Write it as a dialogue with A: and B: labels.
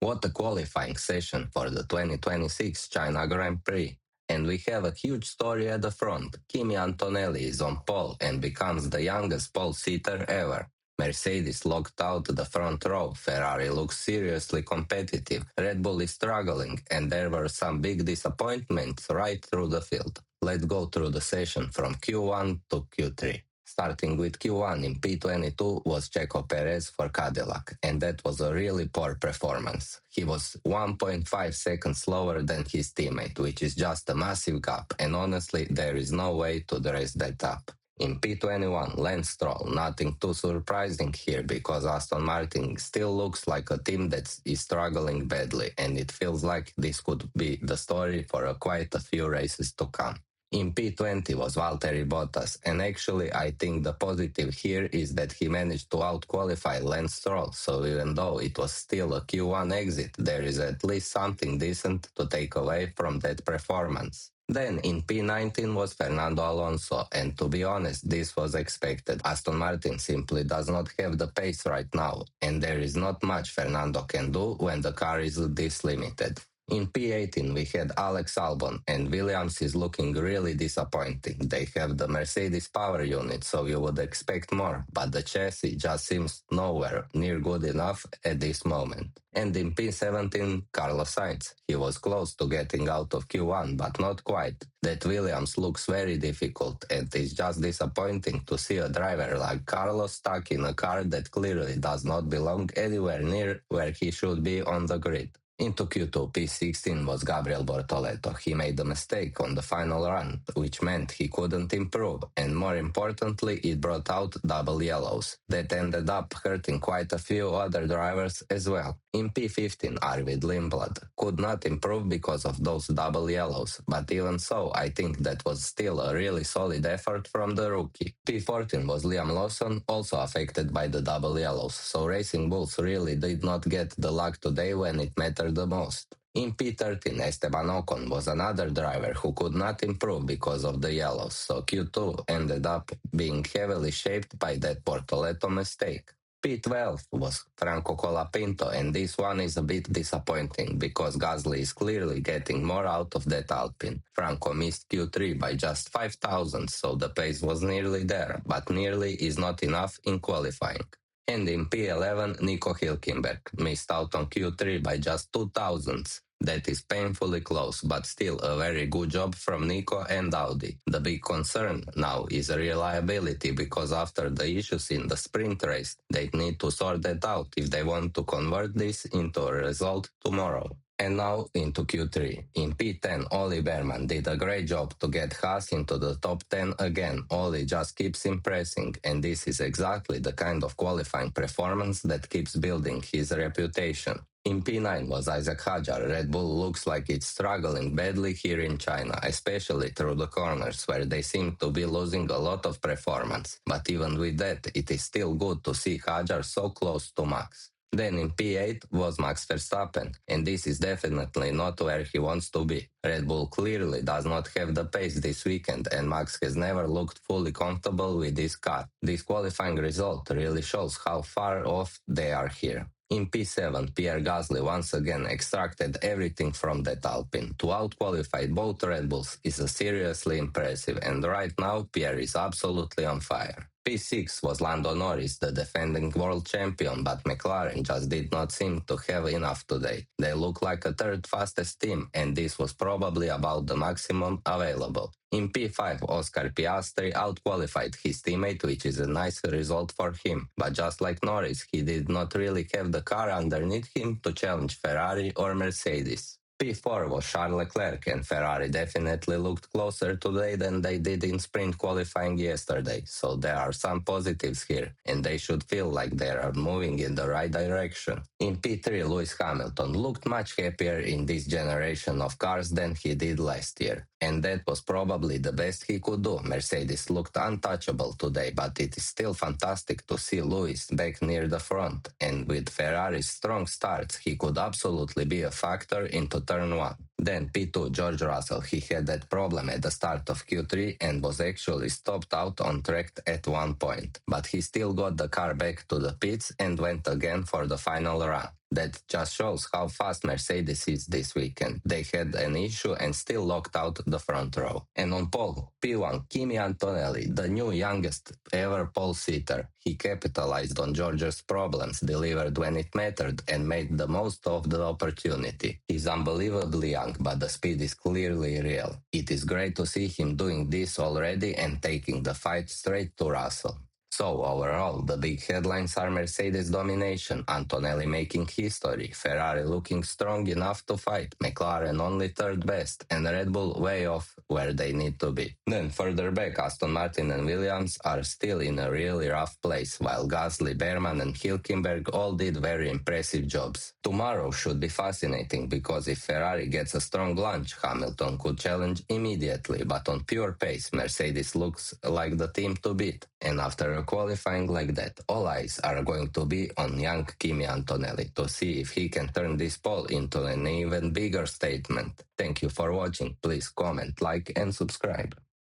A: What a qualifying session for the 2026 China Grand Prix. And we have a huge story at the front. Kimi Antonelli is on pole and becomes the youngest pole sitter ever. Mercedes locked out the front row, Ferrari looks seriously competitive, Red Bull is struggling, and there were some big disappointments right through the field. Let's go through the session from Q1 to Q3. Starting with Q1 in P22 was Checo Perez for Cadillac, and that was a really poor performance. He was 1.5 seconds slower than his teammate, which is just a massive gap, and honestly, there is no way to dress that up. In P21, Lance Stroll, nothing too surprising here because Aston Martin still looks like a team that is struggling badly, and it feels like this could be the story for quite a few races to come. In P20 was Valtteri Bottas, and actually I think the positive here is that he managed to outqualify Lance Stroll, so even though it was still a Q1 exit, there is at least something decent to take away from that performance. Then in P19 was Fernando Alonso, and to be honest, this was expected. Aston Martin simply does not have the pace right now, and there is not much Fernando can do when the car is this limited. In P18 we had Alex Albon, and Williams is looking really disappointing. They have the Mercedes power unit, so you would expect more, but the chassis just seems nowhere near good enough at this moment. And in P17, Carlos Sainz. He was close to getting out of Q1, but not quite. That Williams looks very difficult, and it's just disappointing to see a driver like Carlos stuck in a car that clearly does not belong anywhere near where he should be on the grid. Into Q2, P16 was Gabriel Bortoleto. He made a mistake on the final run, which meant he couldn't improve, and more importantly, it brought out double yellows. That ended up hurting quite a few other drivers as well. In P15, Arvid Lindblad could not improve because of those double yellows, but even so, I think that was still a really solid effort from the rookie. P14 was Liam Lawson, also affected by the double yellows, so Racing Bulls really did not get the luck today when it mattered the most. In P13, Esteban Ocon was another driver who could not improve because of the yellows, so Q2 ended up being heavily shaped by that Bortoleto mistake. P12 was Franco Colapinto, and this one is a bit disappointing because Gasly is clearly getting more out of that Alpine. Franco missed Q3 by just 5 thousandths, so the pace was nearly there, but nearly is not enough in qualifying. And in P11, Nico Hülkenberg missed out on Q3 by just 2 thousandths. That is painfully close, but still a very good job from Nico and Audi. The big concern now is reliability because after the issues in the sprint race, they need to sort that out if they want to convert this into a result tomorrow. And now into Q3. In P10, Ollie Bearman did a great job to get Haas into the top 10 again. Ollie just keeps impressing, and this is exactly the kind of qualifying performance that keeps building his reputation. In P9 was Isaac Hadjar. Red Bull looks like it's struggling badly here in China, especially through the corners where they seem to be losing a lot of performance. But even with that, it is still good to see Hadjar so close to Max. Then in P8 was Max Verstappen, and this is definitely not where he wants to be. Red Bull clearly does not have the pace this weekend, and Max has never looked fully comfortable with this car. This qualifying result really shows how far off they are here. In P7, Pierre Gasly once again extracted everything from that Alpine. To outqualify both Red Bulls is seriously impressive, and right now Pierre is absolutely on fire. P6 was Lando Norris, the defending world champion, but McLaren just did not seem to have enough today. They look like a third fastest team, and this was probably about the maximum available. In P5, Oscar Piastri outqualified his teammate, which is a nice result for him. But just like Norris, he did not really have the car underneath him to challenge Ferrari or Mercedes. P4 was Charles Leclerc, and Ferrari definitely looked closer today than they did in sprint qualifying yesterday, so there are some positives here, and they should feel like they are moving in the right direction. In P3, Lewis Hamilton looked much happier in this generation of cars than he did last year, and that was probably the best he could do. Mercedes looked untouchable today, but it is still fantastic to see Lewis back near the front, and with Ferrari's strong starts, he could absolutely be a factor into turn 1. Then P2, George Russell, he had that problem at the start of Q3 and was actually stopped out on track at one point, but he still got the car back to the pits and went again for the final run. That just shows how fast Mercedes is this weekend. They had an issue and still locked out the front row. And on pole, P1 Kimi Antonelli, the new youngest ever pole sitter. He capitalized on George's problems, delivered when it mattered, and made the most of the opportunity. He's unbelievably young, but the speed is clearly real. It is great to see him doing this already and taking the fight straight to Russell. So overall, the big headlines are Mercedes domination, Antonelli making history, Ferrari looking strong enough to fight, McLaren only third best, and Red Bull way off where they need to be. Then further back, Aston Martin and Williams are still in a really rough place, while Gasly, Bearman and Hülkenberg all did very impressive jobs. Tomorrow should be fascinating because if Ferrari gets a strong lunch, Hamilton could challenge immediately, but on pure pace, Mercedes looks like the team to beat. And after a qualifying like that, all eyes are going to be on young Kimi Antonelli to see if he can turn this pole into an even bigger statement. Thank you for watching. Please comment, like and subscribe.